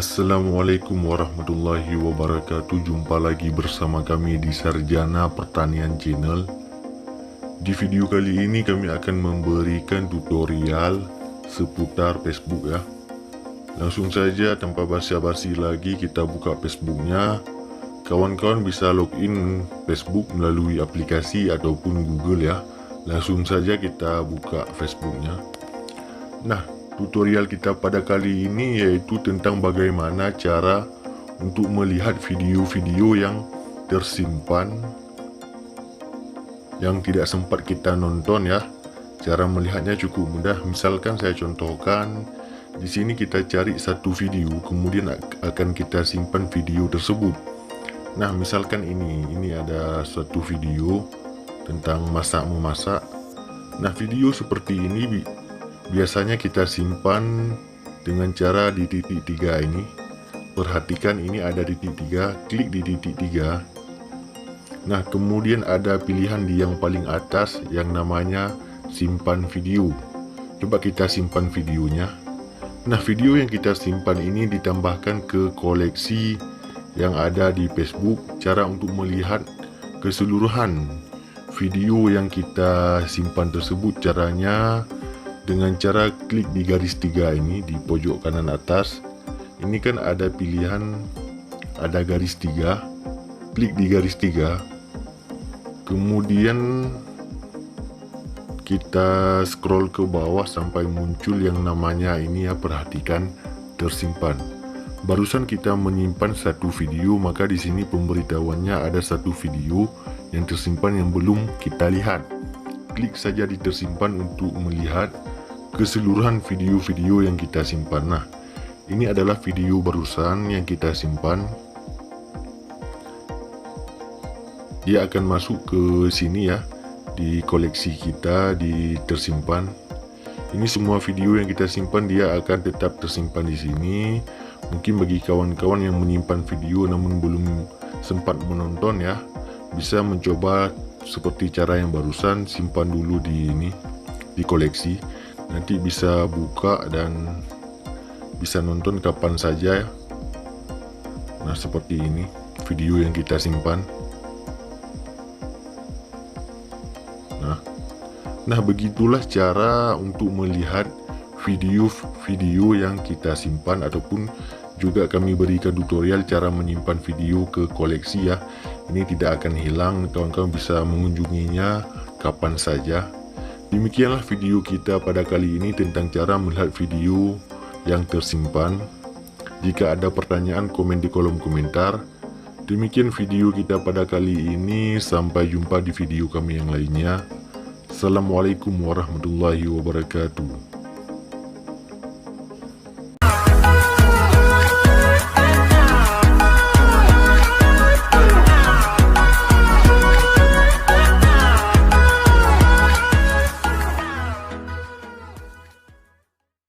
Assalamualaikum warahmatullahi wabarakatuh. Jumpa lagi bersama kami di Sarjana Pertanian Channel. Di video kali ini kami akan memberikan tutorial seputar Facebook ya. Langsung saja tanpa basa-basi lagi kita buka Facebooknya. Kawan-kawan bisa login Facebook melalui aplikasi ataupun Google ya. Langsung saja kita buka Facebooknya. Nah, tutorial kita pada kali ini yaitu tentang bagaimana cara untuk melihat video-video yang tersimpan yang tidak sempat kita nonton ya. Cara melihatnya cukup mudah. Misalkan saya contohkan, di sini kita cari satu video, kemudian akan kita simpan video tersebut. Nah, misalkan ini ada suatu video tentang masak-memasak. Nah, video seperti ini biasanya kita simpan dengan cara di titik 3 ini. Perhatikan ini ada titik 3, klik di titik 3. Nah, kemudian ada pilihan di yang paling atas yang namanya simpan video. Coba kita simpan videonya. Nah, video yang kita simpan ini ditambahkan ke koleksi yang ada di Facebook. Cara untuk melihat keseluruhan video yang kita simpan tersebut caranya dengan cara klik di garis 3 ini di pojok kanan atas. Ini kan ada pilihan, ada garis 3. Klik di garis 3. Kemudian kita scroll ke bawah sampai muncul yang namanya ini ya, perhatikan tersimpan. Barusan kita menyimpan satu video, maka di sini pemberitahuannya ada satu video yang tersimpan yang belum kita lihat. Klik saja di tersimpan untuk melihat keseluruhan video-video yang kita simpan. Nah, ini adalah video barusan yang kita simpan. Dia akan masuk ke sini ya, di koleksi kita, di tersimpan. Ini semua video yang kita simpan dia akan tetap tersimpan di sini. Mungkin bagi kawan-kawan yang menyimpan video namun belum sempat menonton ya, bisa mencoba seperti cara yang barusan, simpan dulu di ini, di koleksi. Nanti bisa buka dan bisa nonton kapan saja. Nah, seperti ini video yang kita simpan. Nah, begitulah cara untuk melihat video-video yang kita simpan, ataupun juga kami berikan tutorial cara menyimpan video ke koleksi ya. Ini tidak akan hilang, kawan-kawan bisa mengunjunginya kapan saja. Demikianlah video kita pada kali ini tentang cara melihat video yang tersimpan. Jika ada pertanyaan, komen di kolom komentar. Demikian video kita pada kali ini, sampai jumpa di video kami yang lainnya. Assalamualaikum warahmatullahi wabarakatuh.